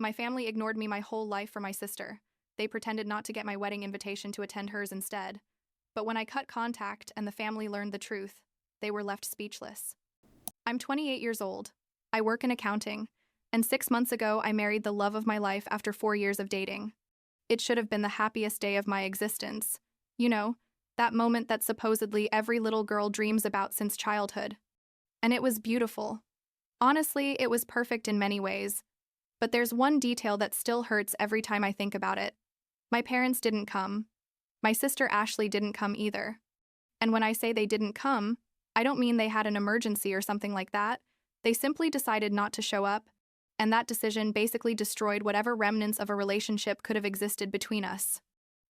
My family ignored me my whole life for my sister. They pretended not to get my wedding invitation to attend hers instead. But when I cut contact and the family learned the truth, they were left speechless. I'm 28 years old. I work in accounting, and 6 months ago I married the love of my life after 4 years of dating. It should have been the happiest day of my existence. You know, that moment that supposedly every little girl dreams about since childhood. And it was beautiful. Honestly, it was perfect in many ways. But there's one detail that still hurts every time I think about it. My parents didn't come. My sister Ashley didn't come either. And when I say they didn't come, I don't mean they had an emergency or something like that. They simply decided not to show up, and that decision basically destroyed whatever remnants of a relationship could have existed between us.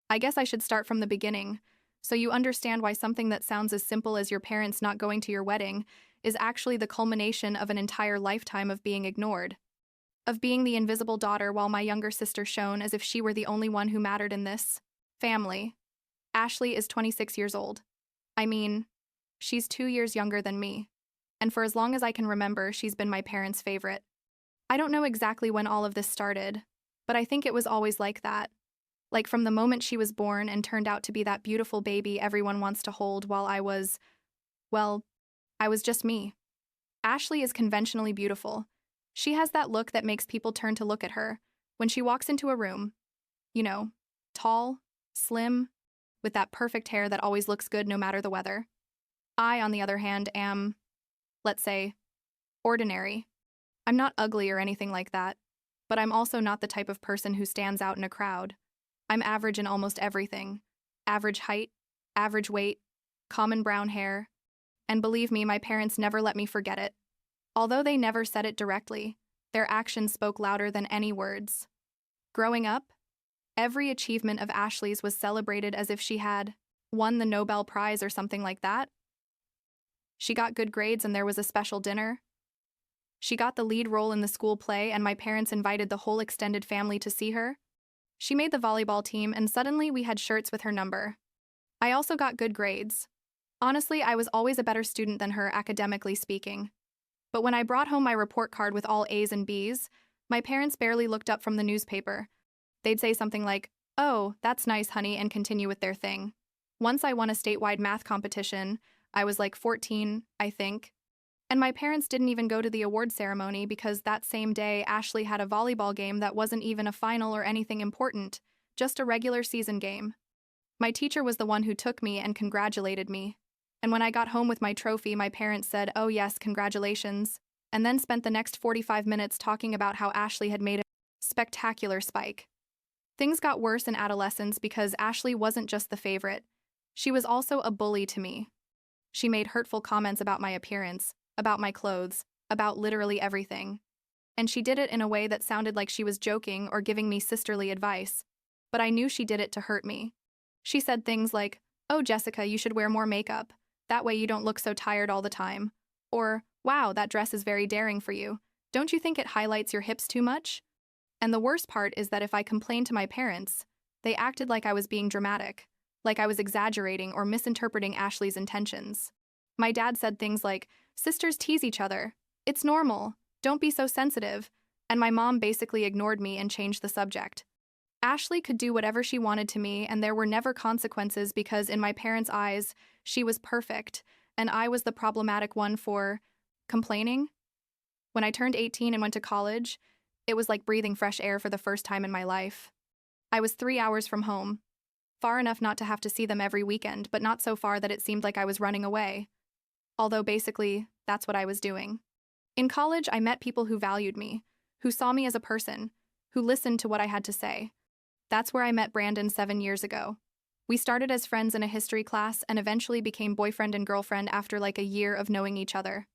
I guess I should start from the beginning, so you understand why something that sounds as simple as your parents not going to your wedding is actually the culmination of an entire lifetime of being ignored. Of being the invisible daughter while my younger sister shone as if she were the only one who mattered in this family. Ashley is 26 years old. I mean, she's 2 years younger than me. And for as long as I can remember, she's been my parents' favorite. I don't know exactly when all of this started, but I think it was always like that. Like from the moment she was born and turned out to be that beautiful baby everyone wants to hold while I was just me. Ashley is conventionally beautiful. She has that look that makes people turn to look at her when she walks into a room. You know, tall, slim, with that perfect hair that always looks good no matter the weather. I, on the other hand, am, let's say, ordinary. I'm not ugly or anything like that, but I'm also not the type of person who stands out in a crowd. I'm average in almost everything. Average height, average weight, common brown hair. And believe me, my parents never let me forget it. Although they never said it directly, their actions spoke louder than any words. Growing up, every achievement of Ashley's was celebrated as if she had won the Nobel Prize or something like that. She got good grades and there was a special dinner. She got the lead role in the school play and my parents invited the whole extended family to see her. She made the volleyball team and suddenly we had shirts with her number. I also got good grades. Honestly, I was always a better student than her, academically speaking. But when I brought home my report card with all A's and B's, my parents barely looked up from the newspaper. They'd say something like, "Oh, that's nice, honey," and continue with their thing. Once I won a statewide math competition. I was like 14, I think. And my parents didn't even go to the award ceremony because that same day Ashley had a volleyball game that wasn't even a final or anything important, just a regular season game. My teacher was the one who took me and congratulated me. And when I got home with my trophy, my parents said, "Oh yes, congratulations," and then spent the next 45 minutes talking about how Ashley had made a spectacular spike. Things got worse in adolescence because Ashley wasn't just the favorite. She was also a bully to me. She made hurtful comments about my appearance, about my clothes, about literally everything. And she did it in a way that sounded like she was joking or giving me sisterly advice. But I knew she did it to hurt me. She said things like, "Oh, Jessica, you should wear more makeup. That way you don't look so tired all the time." Or, "Wow, that dress is very daring for you. Don't you think it highlights your hips too much?" And the worst part is that if I complained to my parents, they acted like I was being dramatic, like I was exaggerating or misinterpreting Ashley's intentions. My dad said things like, "Sisters tease each other. It's normal. Don't be so sensitive." And my mom basically ignored me and changed the subject. Ashley could do whatever she wanted to me, and there were never consequences because in my parents' eyes, she was perfect, and I was the problematic one for complaining. When I turned 18 and went to college, it was like breathing fresh air for the first time in my life. I was 3 hours from home, far enough not to have to see them every weekend, but not so far that it seemed like I was running away. Although basically, that's what I was doing. In college, I met people who valued me, who saw me as a person, who listened to what I had to say. That's where I met Brandon 7 years ago. We started as friends in a history class and eventually became boyfriend and girlfriend after like a year of knowing each other.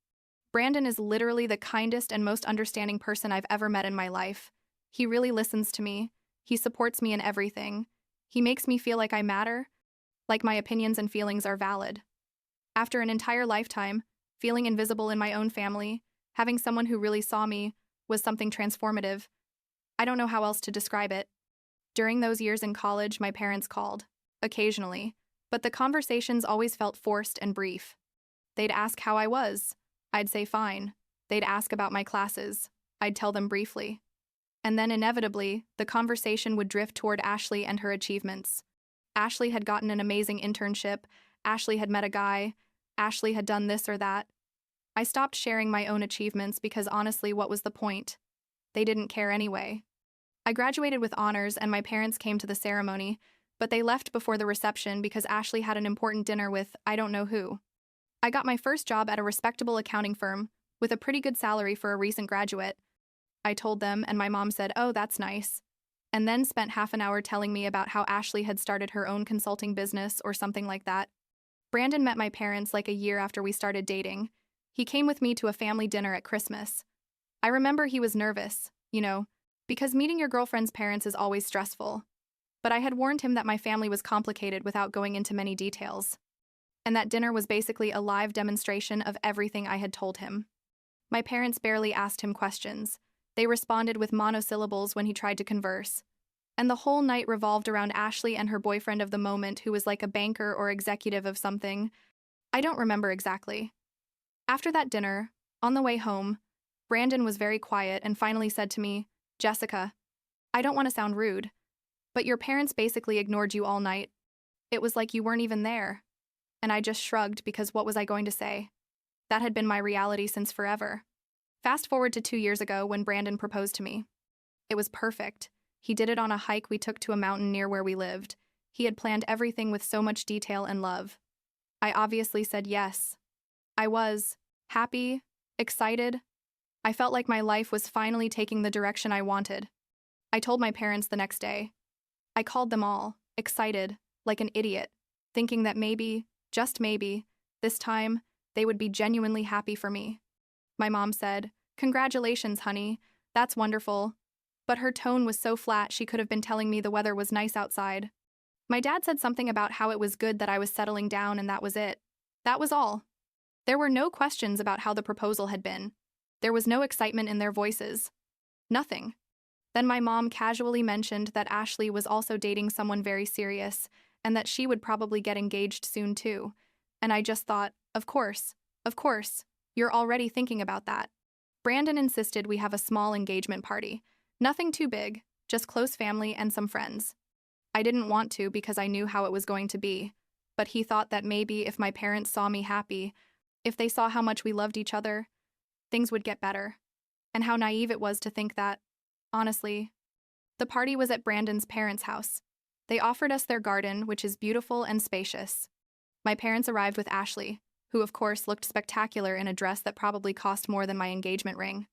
Brandon is literally the kindest and most understanding person I've ever met in my life. He really listens to me. He supports me in everything. He makes me feel like I matter, like my opinions and feelings are valid. After an entire lifetime, feeling invisible in my own family, having someone who really saw me was something transformative. I don't know how else to describe it. During those years in college, my parents called, occasionally, but the conversations always felt forced and brief. They'd ask how I was. I'd say fine. They'd ask about my classes. I'd tell them briefly. And then inevitably, the conversation would drift toward Ashley and her achievements. Ashley had gotten an amazing internship, Ashley had met a guy, Ashley had done this or that. I stopped sharing my own achievements because honestly, what was the point? They didn't care anyway. I graduated with honors and my parents came to the ceremony, but they left before the reception because Ashley had an important dinner with I don't know who. I got my first job at a respectable accounting firm, with a pretty good salary for a recent graduate. I told them, and my mom said, "Oh, that's nice." And then spent half an hour telling me about how Ashley had started her own consulting business or something like that. Brandon met my parents like a year after we started dating. He came with me to a family dinner at Christmas. I remember he was nervous, because meeting your girlfriend's parents is always stressful. But I had warned him that my family was complicated without going into many details. And that dinner was basically a live demonstration of everything I had told him. My parents barely asked him questions. They responded with monosyllables when he tried to converse. And the whole night revolved around Ashley and her boyfriend of the moment, who was like a banker or executive of something. I don't remember exactly. After that dinner, on the way home, Brandon was very quiet and finally said to me, "Jessica, I don't want to sound rude, but your parents basically ignored you all night. It was like you weren't even there." And I just shrugged because what was I going to say? That had been my reality since forever. Fast forward to 2 years ago when Brandon proposed to me. It was perfect. He did it on a hike we took to a mountain near where we lived. He had planned everything with so much detail and love. I obviously said yes. I was happy, excited. I felt like my life was finally taking the direction I wanted. I told my parents the next day. I called them all, excited, like an idiot, thinking that maybe, just maybe, this time, they would be genuinely happy for me. My mom said, "Congratulations, honey. That's wonderful." But her tone was so flat she could have been telling me the weather was nice outside. My dad said something about how it was good that I was settling down and that was it. That was all. There were no questions about how the proposal had been. There was no excitement in their voices. Nothing. Then my mom casually mentioned that Ashley was also dating someone very serious and that she would probably get engaged soon too. And I just thought, of course, you're already thinking about that. Brandon insisted we have a small engagement party. Nothing too big, just close family and some friends. I didn't want to because I knew how it was going to be, but he thought that maybe if my parents saw me happy, if they saw how much we loved each other, things would get better. And how naive it was to think that, honestly. The party was at Brandon's parents' house. They offered us their garden, which is beautiful and spacious. My parents arrived with Ashley, who of course looked spectacular in a dress that probably cost more than my engagement ring.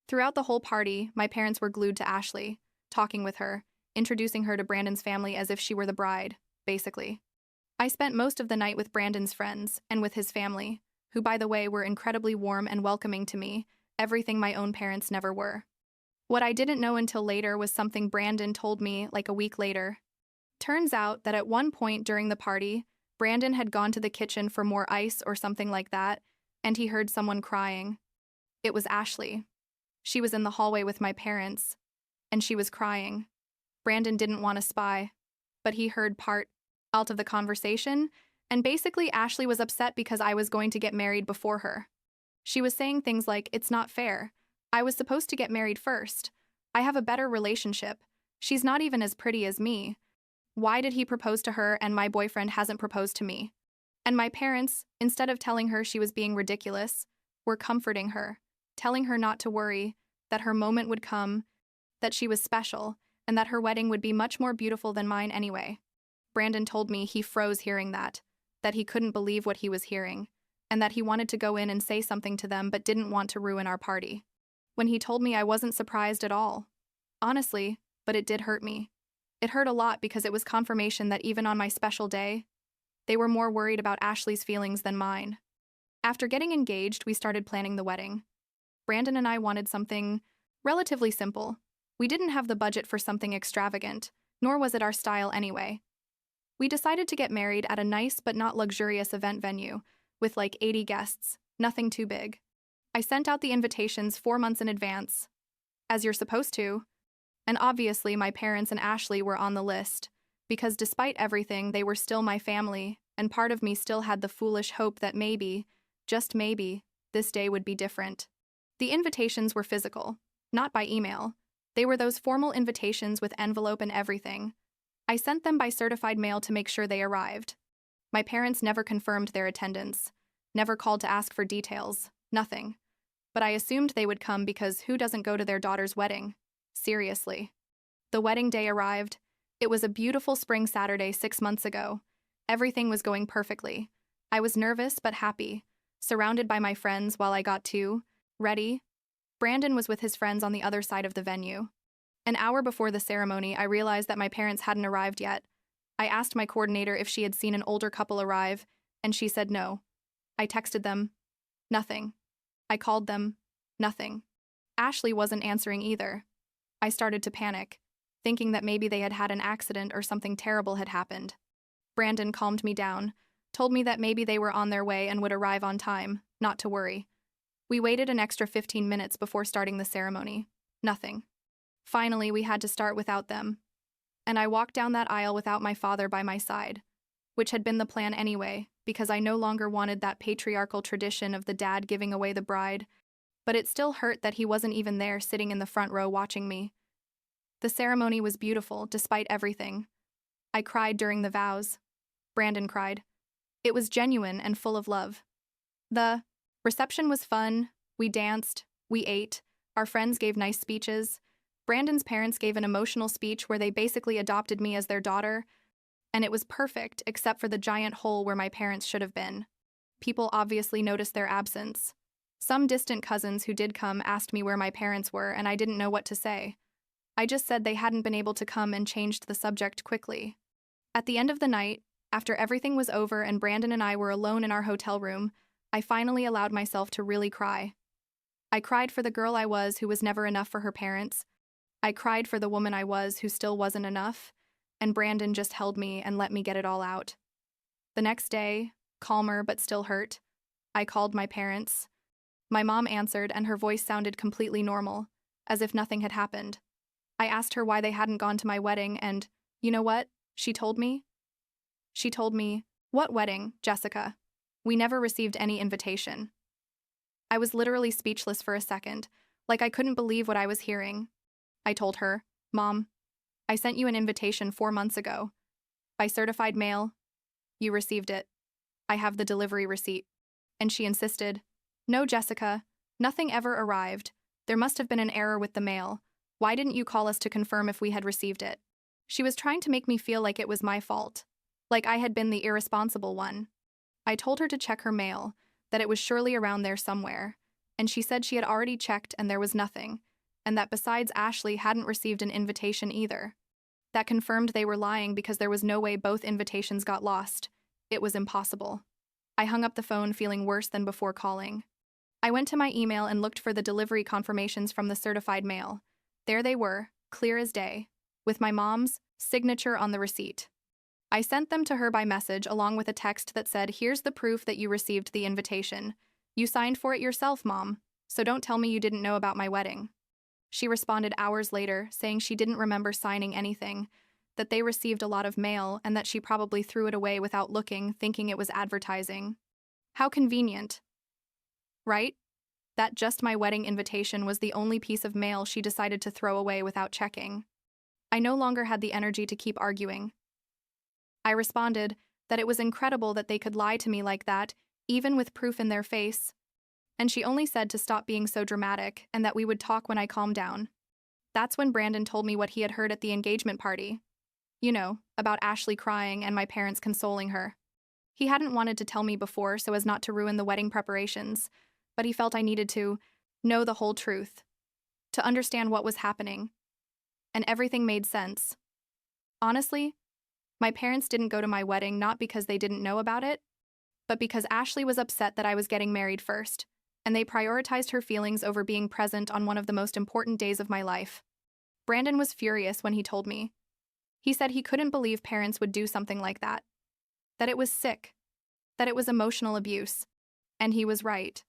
Throughout the whole party, my parents were glued to Ashley, talking with her, introducing her to Brandon's family as if she were the bride, basically. I spent most of the night with Brandon's friends and with his family, who by the way were incredibly warm and welcoming to me, everything my own parents never were. What I didn't know until later was something Brandon told me like a week later. Turns out that at one point during the party, Brandon had gone to the kitchen for more ice or something like that, and he heard someone crying. It was Ashley. She was in the hallway with my parents, and she was crying. Brandon didn't want to spy, but he heard part out of the conversation, and basically Ashley was upset because I was going to get married before her. She was saying things like, "It's not fair. I was supposed to get married first. I have a better relationship. She's not even as pretty as me. Why did he propose to her and my boyfriend hasn't proposed to me?" And my parents, instead of telling her she was being ridiculous, were comforting her, telling her not to worry, that her moment would come, that she was special, and that her wedding would be much more beautiful than mine anyway. Brandon told me he froze hearing that he couldn't believe what he was hearing, and that he wanted to go in and say something to them but didn't want to ruin our party. When he told me, I wasn't surprised at all. Honestly, but it did hurt me. It hurt a lot because it was confirmation that even on my special day, they were more worried about Ashley's feelings than mine. After getting engaged, we started planning the wedding. Brandon and I wanted something relatively simple. We didn't have the budget for something extravagant, nor was it our style anyway. We decided to get married at a nice but not luxurious event venue, with like 80 guests, nothing too big. I sent out the invitations 4 months in advance, as you're supposed to, and obviously my parents and Ashley were on the list, because despite everything, they were still my family, and part of me still had the foolish hope that maybe, just maybe, this day would be different. The invitations were physical, not by email. They were those formal invitations with envelope and everything. I sent them by certified mail to make sure they arrived. My parents never confirmed their attendance, never called to ask for details, nothing. But I assumed they would come because who doesn't go to their daughter's wedding? Seriously. The wedding day arrived. It was a beautiful spring Saturday 6 months ago. Everything was going perfectly. I was nervous but happy, surrounded by my friends while I got ready. Brandon was with his friends on the other side of the venue. An hour before the ceremony, I realized that my parents hadn't arrived yet. I asked my coordinator if she had seen an older couple arrive, and she said no. I texted them. Nothing. I called them. Nothing. Ashley wasn't answering either. I started to panic, thinking that maybe they had had an accident or something terrible had happened. Brandon calmed me down, told me that maybe they were on their way and would arrive on time, not to worry. We waited an extra 15 minutes before starting the ceremony. Nothing. Finally, we had to start without them. And I walked down that aisle without my father by my side, which had been the plan anyway, because I no longer wanted that patriarchal tradition of the dad giving away the bride, but it still hurt that he wasn't even there sitting in the front row watching me. The ceremony was beautiful, despite everything. I cried during the vows. Brandon cried. It was genuine and full of love. The reception was fun. We danced. We ate. Our friends gave nice speeches. Brandon's parents gave an emotional speech where they basically adopted me as their daughter, and it was perfect except for the giant hole where my parents should have been. People obviously noticed their absence. Some distant cousins who did come asked me where my parents were, and I didn't know what to say. I just said they hadn't been able to come and changed the subject quickly. At the end of the night, after everything was over and Brandon and I were alone in our hotel room, I finally allowed myself to really cry. I cried for the girl I was who was never enough for her parents. I cried for the woman I was who still wasn't enough, and Brandon just held me and let me get it all out. The next day, calmer but still hurt, I called my parents. My mom answered and her voice sounded completely normal, as if nothing had happened. I asked her why they hadn't gone to my wedding and, you know what, she told me? She told me, "What wedding, Jessica? We never received any invitation." I was literally speechless for a second, like I couldn't believe what I was hearing. I told her, "Mom, I sent you an invitation 4 months ago. By certified mail. You received it. I have the delivery receipt." And she insisted, "No, Jessica, nothing ever arrived. There must have been an error with the mail. Why didn't you call us to confirm if we had received it?" She was trying to make me feel like it was my fault, like I had been the irresponsible one. I told her to check her mail, that it was surely around there somewhere, and she said she had already checked and there was nothing, and that besides Ashley hadn't received an invitation either. That confirmed they were lying because there was no way both invitations got lost. It was impossible. I hung up the phone feeling worse than before calling. I went to my email and looked for the delivery confirmations from the certified mail. There they were, clear as day, with my mom's signature on the receipt. I sent them to her by message along with a text that said, "Here's the proof that you received the invitation. You signed for it yourself, Mom, so don't tell me you didn't know about my wedding." She responded hours later, saying she didn't remember signing anything, that they received a lot of mail and that she probably threw it away without looking, thinking it was advertising. How convenient. Right? That just my wedding invitation was the only piece of mail she decided to throw away without checking. I no longer had the energy to keep arguing. I responded that it was incredible that they could lie to me like that, even with proof in their face. And she only said to stop being so dramatic and that we would talk when I calmed down. That's when Brandon told me what he had heard at the engagement party. You know, about Ashley crying and my parents consoling her. He hadn't wanted to tell me before so as not to ruin the wedding preparations, but he felt I needed to know the whole truth, to understand what was happening. And everything made sense. Honestly, my parents didn't go to my wedding not because they didn't know about it, but because Ashley was upset that I was getting married first, and they prioritized her feelings over being present on one of the most important days of my life. Brandon was furious when he told me. He said he couldn't believe parents would do something like that it was sick, that it was emotional abuse, and he was right.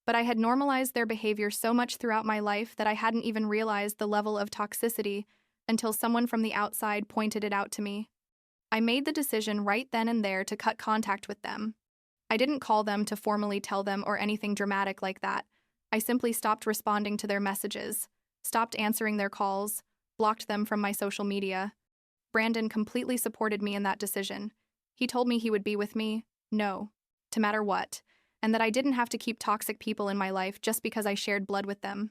But I had normalized their behavior so much throughout my life that I hadn't even realized the level of toxicity until someone from the outside pointed it out to me. I made the decision right then and there to cut contact with them. I didn't call them to formally tell them or anything dramatic like that. I simply stopped responding to their messages. stopped answering their calls, blocked them from my social media. Brandon completely supported me in that decision. He told me he would be with me, no matter what, and that I didn't have to keep toxic people in my life just because I shared blood with them.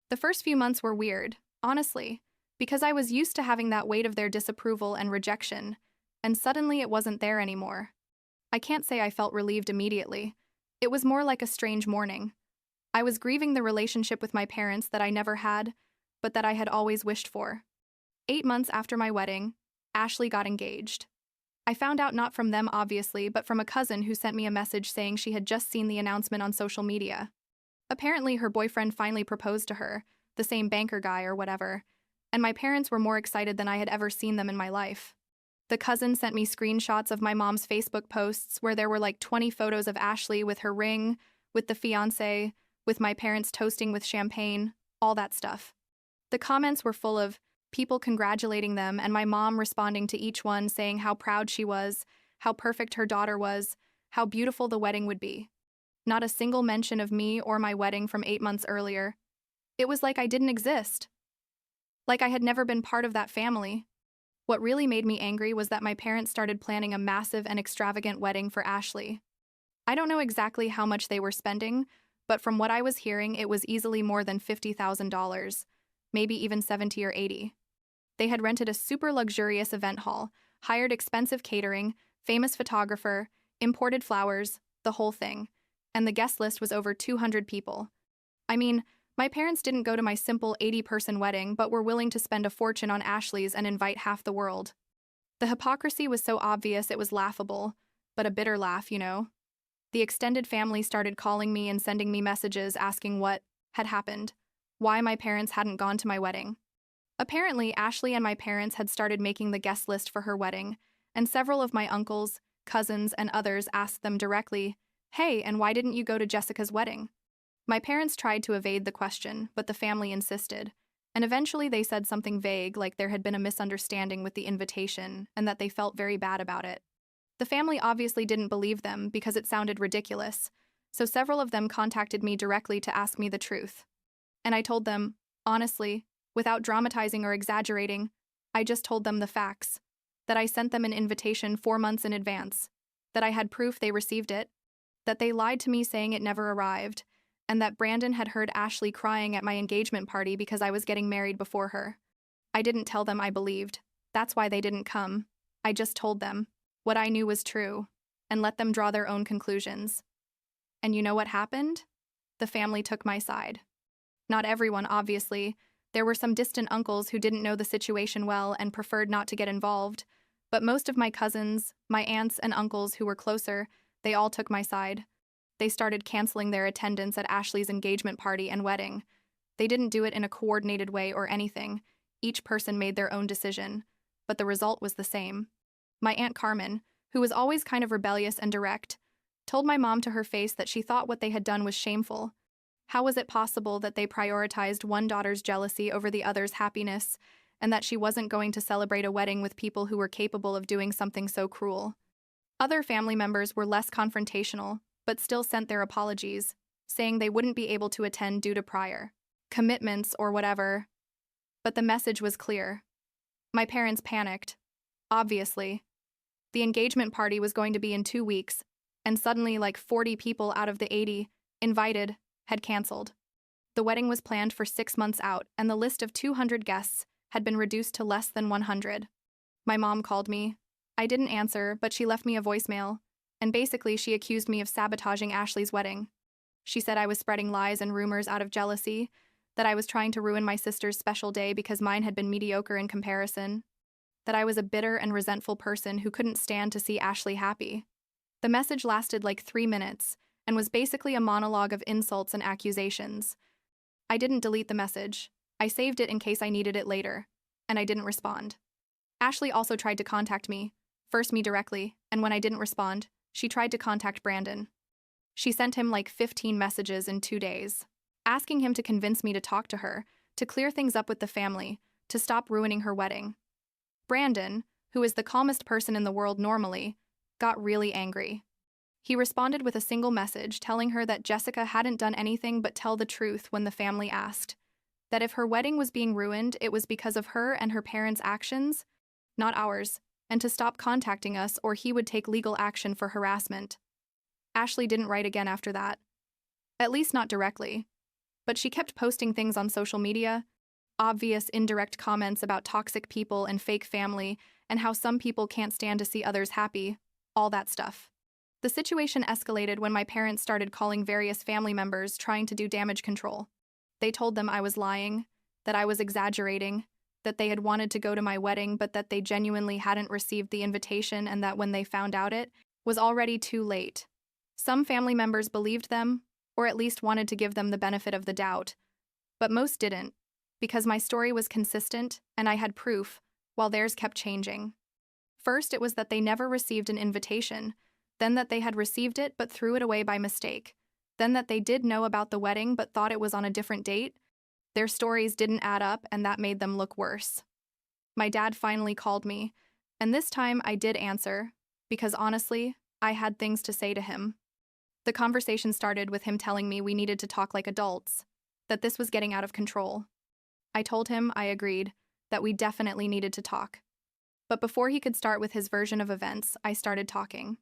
The first few months were weird, honestly, because I was used to having that weight of their disapproval and rejection, and suddenly it wasn't there anymore. I can't say I felt relieved immediately. It was more like a strange mourning. I was grieving the relationship with my parents that I never had, but that I had always wished for. 8 months after my wedding, Ashley got engaged. I found out not from them, obviously, but from a cousin who sent me a message saying she had just seen the announcement on social media. Apparently, her boyfriend finally proposed to her, the same banker guy or whatever, and my parents were more excited than I had ever seen them in my life. The cousin sent me screenshots of my mom's Facebook posts where there were like 20 photos of Ashley with her ring, with the fiancé, with my parents toasting with champagne, all that stuff. The comments were full of people congratulating them and my mom responding to each one saying how proud she was, how perfect her daughter was, how beautiful the wedding would be. Not a single mention of me or my wedding from 8 months earlier. It was like I didn't exist. Like I had never been part of that family. What really made me angry was that my parents started planning a massive and extravagant wedding for Ashley. I don't know exactly how much they were spending, but from what I was hearing, it was easily more than $50,000, maybe even 70 or 80. They had rented a super luxurious event hall, hired expensive catering, famous photographer, imported flowers, the whole thing. And the guest list was over 200 people. I mean, my parents didn't go to my simple 80-person wedding, but were willing to spend a fortune on Ashley's and invite half the world. The hypocrisy was so obvious it was laughable, but a bitter laugh, you know. The extended family started calling me and sending me messages asking what had happened, why my parents hadn't gone to my wedding. Apparently, Ashley and my parents had started making the guest list for her wedding, and several of my uncles, cousins, and others asked them directly, "Hey, and why didn't you go to Jessica's wedding?" My parents tried to evade the question, but the family insisted, and eventually they said something vague like there had been a misunderstanding with the invitation and that they felt very bad about it. The family obviously didn't believe them because it sounded ridiculous, so several of them contacted me directly to ask me the truth. And I told them, honestly, without dramatizing or exaggerating, I just told them the facts, that I sent them an invitation 4 months in advance, that I had proof they received it, that they lied to me saying it never arrived, and that Brandon had heard Ashley crying at my engagement party because I was getting married before her. I didn't tell them I believed. That's why they didn't come. I just told them what I knew was true, and let them draw their own conclusions. And you know what happened? The family took my side. Not everyone, obviously. There were some distant uncles who didn't know the situation well and preferred not to get involved, but most of my cousins, my aunts and uncles who were closer, they all took my side. They started canceling their attendance at Ashley's engagement party and wedding. They didn't do it in a coordinated way or anything. Each person made their own decision, but the result was the same. My Aunt Carmen, who was always kind of rebellious and direct, told my mom to her face that she thought what they had done was shameful. How was it possible that they prioritized one daughter's jealousy over the other's happiness, and that she wasn't going to celebrate a wedding with people who were capable of doing something so cruel? Other family members were less confrontational, but still sent their apologies, saying they wouldn't be able to attend due to prior commitments or whatever. But the message was clear. My parents panicked. Obviously. The engagement party was going to be in 2 weeks, and suddenly like 40 people out of the 80 invited had canceled. The wedding was planned for 6 months out, and the list of 200 guests had been reduced to less than 100. My mom called me. I didn't answer, but she left me a voicemail, and basically she accused me of sabotaging Ashley's wedding. She said I was spreading lies and rumors out of jealousy, that I was trying to ruin my sister's special day because mine had been mediocre in comparison, that I was a bitter and resentful person who couldn't stand to see Ashley happy. The message lasted like 3 minutes and was basically a monologue of insults and accusations. I didn't delete the message. I saved it in case I needed it later, and I didn't respond. Ashley also tried to contact me, first me directly, and when I didn't respond, she tried to contact Brandon. She sent him like 15 messages in 2 days, asking him to convince me to talk to her, to clear things up with the family, to stop ruining her wedding. Brandon, who is the calmest person in the world normally, got really angry. He responded with a single message telling her that Jessica hadn't done anything but tell the truth when the family asked. That if her wedding was being ruined, it was because of her and her parents' actions, not ours, and to stop contacting us or he would take legal action for harassment. Ashley didn't write again after that. At least not directly. But she kept posting things on social media, obvious indirect comments about toxic people and fake family and how some people can't stand to see others happy, all that stuff. The situation escalated when my parents started calling various family members trying to do damage control. They told them I was lying, that I was exaggerating, that they had wanted to go to my wedding but that they genuinely hadn't received the invitation and that when they found out it was already too late. Some family members believed them, or at least wanted to give them the benefit of the doubt, but most didn't, because my story was consistent and I had proof, while theirs kept changing. First, it was that they never received an invitation, then that they had received it but threw it away by mistake, then that they did know about the wedding but thought it was on a different date. Their stories didn't add up and that made them look worse. My dad finally called me, and this time I did answer, because honestly, I had things to say to him. The conversation started with him telling me we needed to talk like adults, that this was getting out of control. I told him I agreed, that we definitely needed to talk. But before he could start with his version of events, I started talking.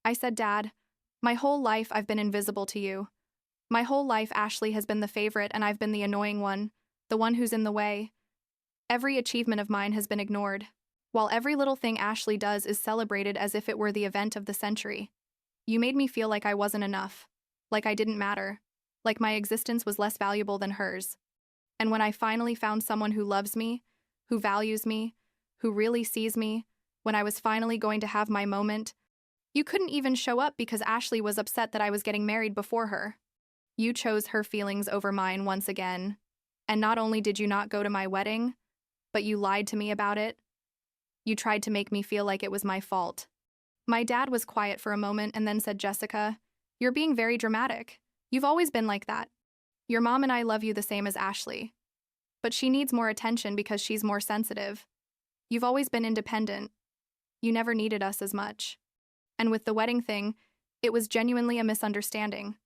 I said, "Dad, my whole life I've been invisible to you. My whole life Ashley has been the favorite and I've been the annoying one, the one who's in the way. Every achievement of mine has been ignored, while every little thing Ashley does is celebrated as if it were the event of the century. You made me feel like I wasn't enough, like I didn't matter, like my existence was less valuable than hers. And when I finally found someone who loves me, who values me, who really sees me, when I was finally going to have my moment, you couldn't even show up because Ashley was upset that I was getting married before her. You chose her feelings over mine once again. And not only did you not go to my wedding, but you lied to me about it. You tried to make me feel like it was my fault." My dad was quiet for a moment and then said, "Jessica, you're being very dramatic. You've always been like that. Your mom and I love you the same as Ashley. But she needs more attention because she's more sensitive. You've always been independent. You never needed us as much. And with the wedding thing, it was genuinely a misunderstanding.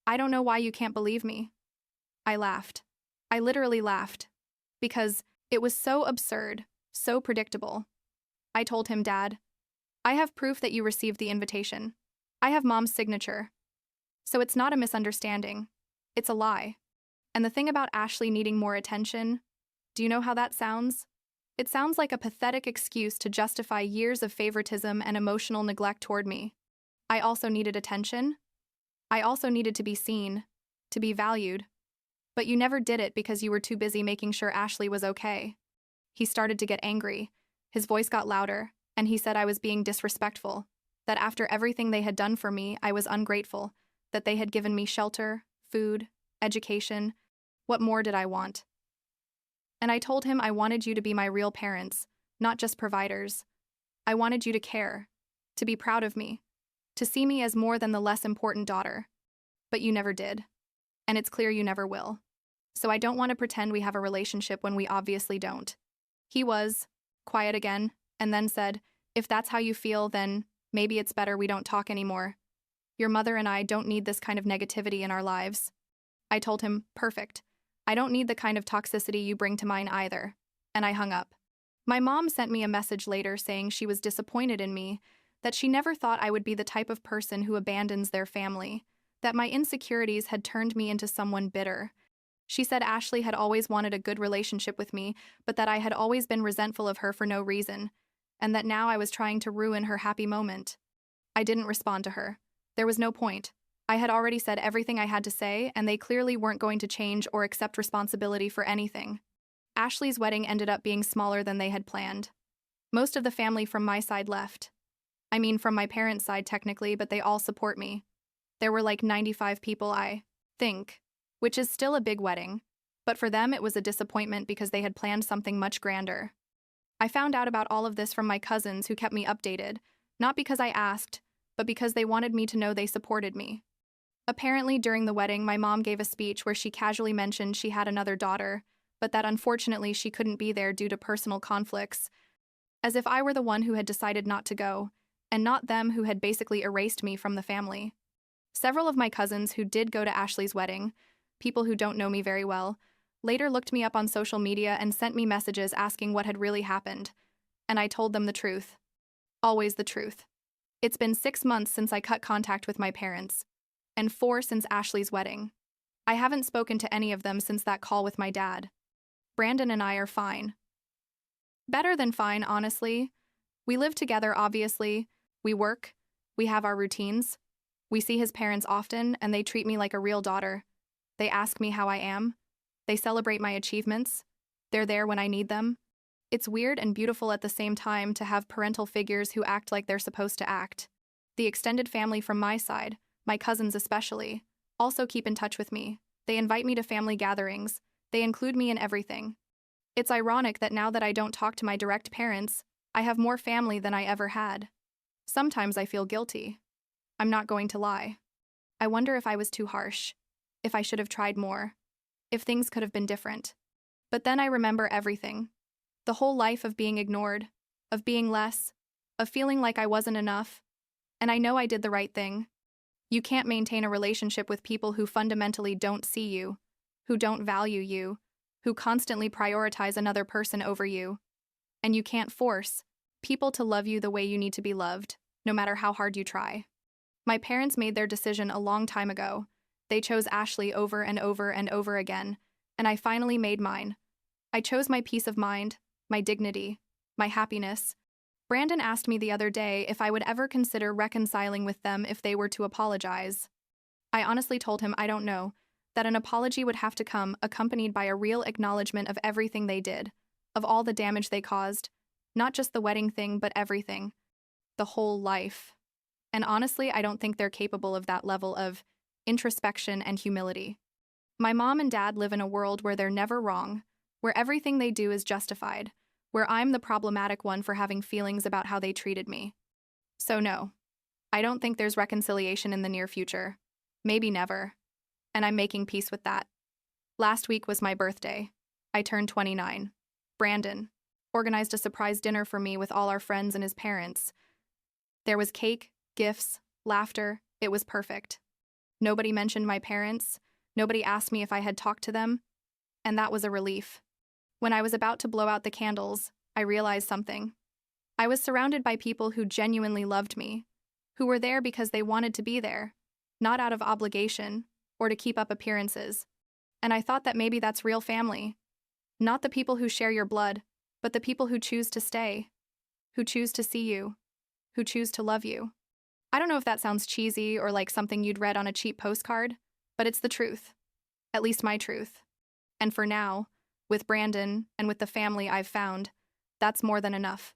I don't know why you can't believe me." I laughed. I literally laughed. Because it was so absurd, so predictable. I told him, "Dad, I have proof that you received the invitation. I have Mom's signature. So it's not a misunderstanding. It's a lie. And the thing about Ashley needing more attention, do you know how that sounds? It sounds like a pathetic excuse to justify years of favoritism and emotional neglect toward me. I also needed attention. I also needed to be seen, to be valued. But you never did it because you were too busy making sure Ashley was okay." He started to get angry. His voice got louder, and he said I was being disrespectful, that after everything they had done for me, I was ungrateful, that they had given me shelter, food, education. What more did I want? And I told him I wanted you to be my real parents, not just providers. I wanted you to care, to be proud of me, to see me as more than the less important daughter. But you never did. And it's clear you never will. So I don't want to pretend we have a relationship when we obviously don't. He was quiet again, and then said, "If that's how you feel, then maybe it's better we don't talk anymore. Your mother and I don't need this kind of negativity in our lives." I told him, "Perfect. I don't need the kind of toxicity you bring to mine either." And I hung up. My mom sent me a message later saying she was disappointed in me, that she never thought I would be the type of person who abandons their family, that my insecurities had turned me into someone bitter. She said Ashley had always wanted a good relationship with me, but that I had always been resentful of her for no reason, and that now I was trying to ruin her happy moment. I didn't respond to her. There was no point. I had already said everything I had to say, and they clearly weren't going to change or accept responsibility for anything. Ashley's wedding ended up being smaller than they had planned. Most of the family from my side left. I mean, from my parents' side technically, but they all support me. There were like 95 people, I think, which is still a big wedding. But for them, it was a disappointment because they had planned something much grander. I found out about all of this from my cousins who kept me updated, not because I asked, but because they wanted me to know they supported me. Apparently, during the wedding, my mom gave a speech where she casually mentioned she had another daughter, but that unfortunately she couldn't be there due to personal conflicts, as if I were the one who had decided not to go, and not them who had basically erased me from the family. Several of my cousins who did go to Ashley's wedding, people who don't know me very well, later looked me up on social media and sent me messages asking what had really happened. And I told them the truth. Always the truth. It's been 6 months since I cut contact with my parents, and 4 since Ashley's wedding. I haven't spoken to any of them since that call with my dad. Brandon and I are fine. Better than fine, honestly. We live together, obviously. We work. We have our routines. We see his parents often, and they treat me like a real daughter. They ask me how I am. They celebrate my achievements. They're there when I need them. It's weird and beautiful at the same time to have parental figures who act like they're supposed to act. The extended family from my side, my cousins especially, also keep in touch with me. They invite me to family gatherings. They include me in everything. It's ironic that now that I don't talk to my direct parents, I have more family than I ever had. Sometimes I feel guilty. I'm not going to lie. I wonder if I was too harsh, if I should have tried more, if things could have been different. But then I remember everything. The whole life of being ignored, of being less, of feeling like I wasn't enough. And I know I did the right thing. You can't maintain a relationship with people who fundamentally don't see you, who don't value you, who constantly prioritize another person over you. And you can't force people to love you the way you need to be loved, no matter how hard you try. My parents made their decision a long time ago. They chose Ashley over and over and over again, and I finally made mine. I chose my peace of mind, my dignity, my happiness. Brandon asked me the other day if I would ever consider reconciling with them if they were to apologize. I honestly told him I don't know, that an apology would have to come accompanied by a real acknowledgement of everything they did, of all the damage they caused, not just the wedding thing but everything, the whole life. And honestly, I don't think they're capable of that level of introspection and humility. My mom and dad live in a world where they're never wrong, where everything they do is justified, where I'm the problematic one for having feelings about how they treated me. So no, I don't think there's reconciliation in the near future. Maybe never. And I'm making peace with that. Last week was my birthday. I turned 29. Brandon organized a surprise dinner for me with all our friends and his parents. There was cake, gifts, laughter. It was perfect. Nobody mentioned my parents. Nobody asked me if I had talked to them. And that was a relief. When I was about to blow out the candles, I realized something. I was surrounded by people who genuinely loved me, who were there because they wanted to be there, not out of obligation or to keep up appearances. And I thought that maybe that's real family. Not the people who share your blood, but the people who choose to stay, who choose to see you, who choose to love you. I don't know if that sounds cheesy or like something you'd read on a cheap postcard, but it's the truth. At least my truth. And for now, with Brandon and with the family I've found, that's more than enough.